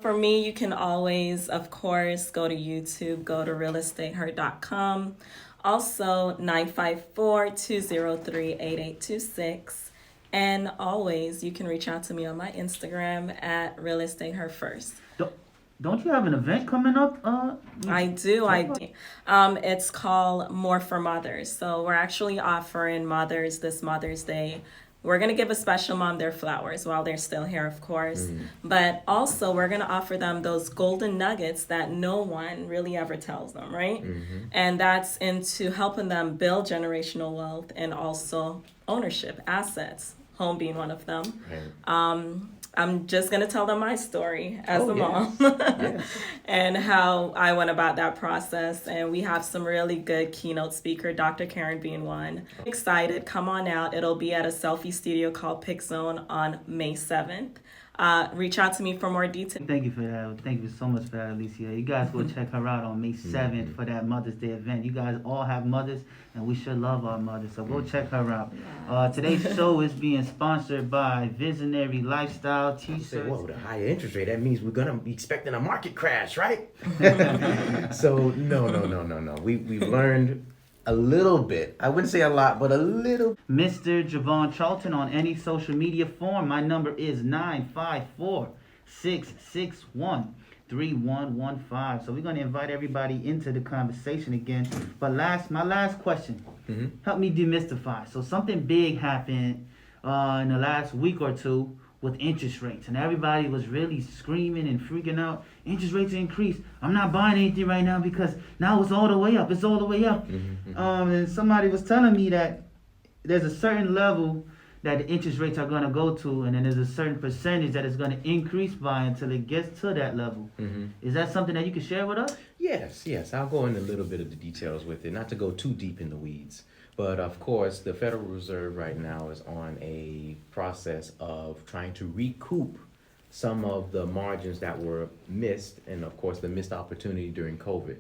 For me, you can always, of course, go to YouTube, go to realestatehurt.com. Also, 954-203-8826. And always, you can reach out to me on my Instagram at realestatehurtfirst. Don't, don't you have an event coming up? I do. It's called More for Mothers. So we're actually offering mothers this Mother's Day. We're going to give a special mom their flowers while they're still here, of course. But also, we're going to offer them those golden nuggets that no one really ever tells them, right? And that's into helping them build generational wealth and also ownership, assets, home being one of them. Right. I'm just going to tell them my story as a mom Yes. and how I went about that process. And we have some really good keynote speaker, Dr. Karen being one. Excited, come on out. It'll be at a selfie studio called Pick Zone on May 7th. Reach out to me for more details. Thank you for that. Thank you so much for that, Alicia. You guys go check her out on May 7th for that Mother's Day event. You guys all have mothers, and we should love our mothers, so go check her out. Today's show is being sponsored by Visionary Lifestyle Say, T-shirts. whoa, the higher interest rate, that means we're gonna be expecting a market crash, right? So no. We've learned a little bit. I wouldn't say a lot, but a little. Mr. Javon Charlton on any social media form. My number is 954-661-3115. So we're going to invite everybody into the conversation again. But my last question, help me demystify. So something big happened in the last week or two with interest rates, and everybody was really screaming and freaking out. Interest rates increased. I'm not buying anything right now because now it's all the way up. It's all the way up. And somebody was telling me that there's a certain level that the interest rates are going to go to, and then there's a certain percentage that it's going to increase by until it gets to that level. Is that something that you can share with us? Yes. I'll go into a little bit of the details with it, not to go too deep in the weeds. But of course, the Federal Reserve right now is on a process of trying to recoup some of the margins that were missed, and of course, the missed opportunity during COVID.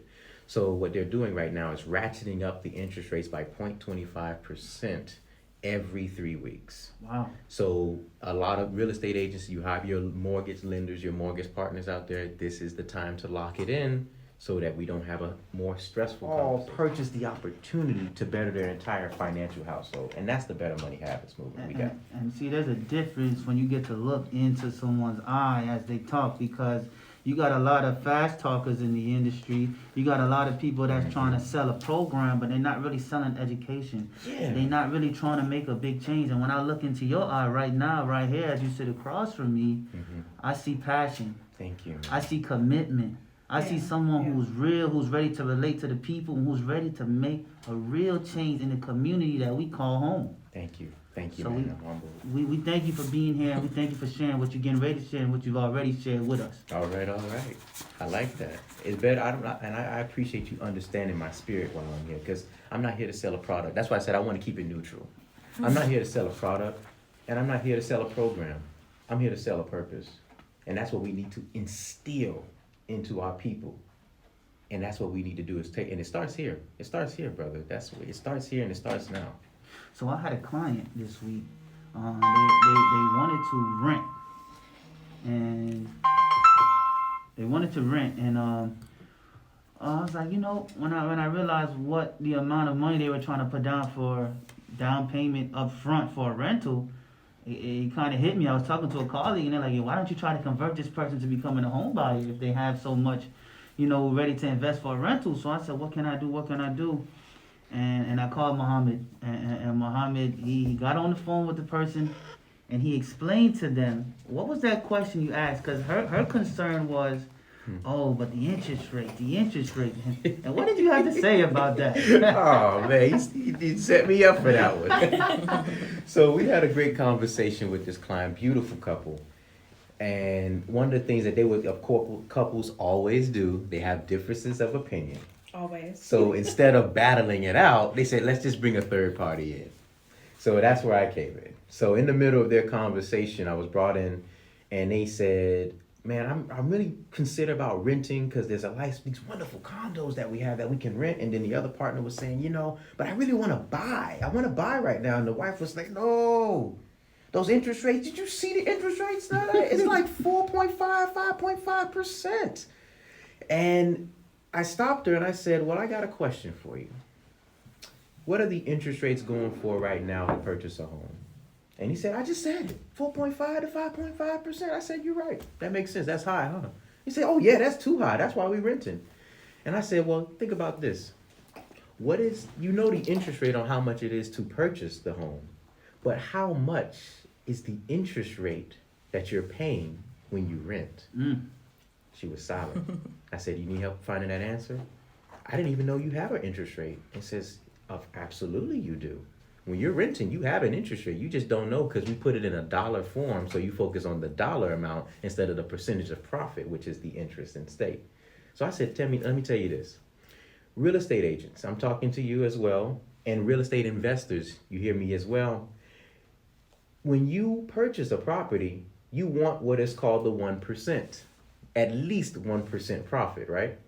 So what they're doing right now is ratcheting up the interest rates by 0.25% every 3 weeks. Wow. So a lot of real estate agents, you have your mortgage lenders, your mortgage partners out there. This is the time to lock it in so that we don't have a more stressful conversation. Purchase the opportunity to better their entire financial household. And that's the Better Money Habits movement we got. And see, there's a difference when you get to look into someone's eye as they talk, because you got a lot of fast talkers in the industry. You got a lot of people that's trying to sell a program, but they're not really selling education. Yeah. They're not really trying to make a big change. And when I look into your eye right now, right here, as you sit across from me, I see passion. Thank you. I see commitment. I see someone who's real, who's ready to relate to the people, and who's ready to make a real change in the community that we call home. Thank you. Thank you, So man. I'm humbled. we thank you for being here, and we thank you for sharing what you're getting ready to share and what you've already shared with us. All right. I like that. It's better. I appreciate you understanding my spirit while I'm here, because I'm not here to sell a product. That's why I said I want to keep it neutral. I'm not here to sell a product, and I'm not here to sell a program. I'm here to sell a purpose, and that's what we need to instill into our people. And that's what we need to do, is take, and it starts here. It starts here, brother. That's what it starts here, and it starts now. So I had a client this week. They wanted to rent, and I was like, when I realized what the amount of money they were trying to put down for down payment up front for a rental, it kind of hit me. I was talking to a colleague, and they're like, why don't you try to convert this person to becoming a home buyer if they have so much, ready to invest for a rental? So I said, what can I do? And I called Muhammad, and Muhammad, he got on the phone with the person, and he explained to them, what was that question you asked? Because her concern was, oh, but the interest rate. And what did you have to say about that? Oh, man, he set me up for that one. So we had a great conversation with this client, beautiful couple. And one of the things that couples always do, they have differences of opinion. Always. So instead of battling it out, they said, let's just bring a third party in. So that's where I came in. So in the middle of their conversation, I was brought in, and they said, man, I'm really consider about renting, because there's these wonderful condos that we have that we can rent. And then the other partner was saying, but I really want to buy. I want to buy right now. And the wife was like, no, Those interest rates, did you see the interest rates now? It's like 4.5, 5.5%. And I stopped her and I said, well, I got a question for you. What are the interest rates going for right now to purchase a home? And he said, I just said it, 4.5 to 5.5%. I said, you're right. That makes sense. That's high, huh? He said, oh yeah, that's too high. That's why we're renting. And I said, well, think about this. What is, you know, the interest rate on how much it is to purchase the home, but how much is the interest rate that you're paying when you rent? She was silent. I said, you need help finding that answer? I didn't even know you have an interest rate. It says, absolutely you do. When you're renting, you have an interest rate. You just don't know because we put it in a dollar form, so you focus on the dollar amount instead of the percentage of profit, which is the interest in state. So I said, let me tell you this. Real estate agents, I'm talking to you as well, and real estate investors, you hear me as well. When you purchase a property, you want what is called the 1%, at least 1% profit, right?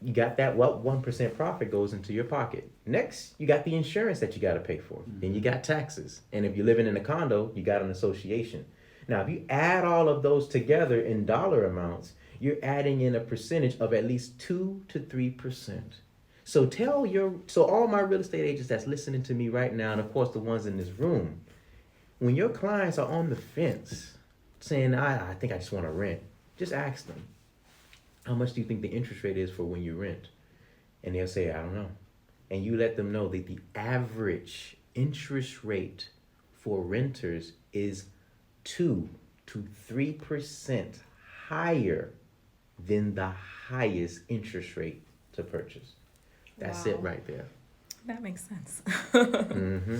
You got that, what 1% profit goes into your pocket. Next, you got the insurance that you got to pay for. Then you got taxes. And if you're living in a condo, you got an association. Now, if you add all of those together in dollar amounts, you're adding in a percentage of at least 2 to 3%. So so all my real estate agents that's listening to me right now, and of course the ones in this room, when your clients are on the fence saying, I think I just want to rent, just ask them, how much do you think the interest rate is for when you rent? And they'll say, I don't know. And you let them know that the average interest rate for renters is 2 to 3% higher than the highest interest rate to purchase. That's it right there. That makes sense.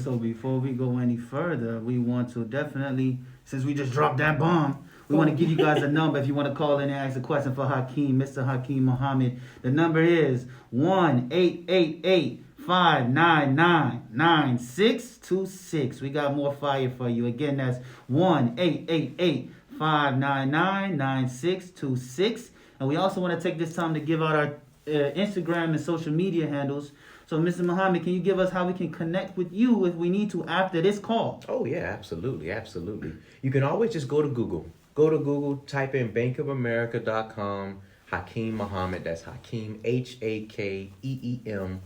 So before we go any further, we want to definitely, since we just dropped that bomb, we want to give you guys a number if you want to call in and ask a question for Hakeem, Mr. Hakeem Muhammad. The number is 1-888-599-9626. We got more fire for you. Again, that's 1-888-599-9626. And we also want to take this time to give out our Instagram and social media handles. So, Mr. Muhammad, can you give us how we can connect with you if we need to after this call? Oh, yeah, absolutely. You can always just go to Google. Go to Google, type in bankofamerica.com, Hakeem Muhammad. That's Hakeem, Hakeem, Muhammad.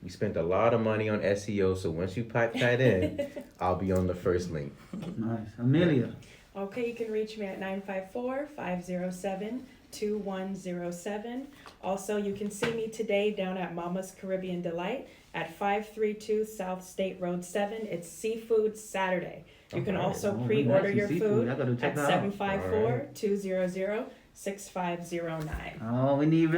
We spent a lot of money on SEO, so once you pipe that in, I'll be on the first link. Nice. Amelia. Okay, you can reach me at 954-507-2107. Also, you can see me today down at Mama's Caribbean Delight at 532 South State Road 7. It's Seafood Saturday. You can also pre-order your food at 754-200-6509. Oh, we need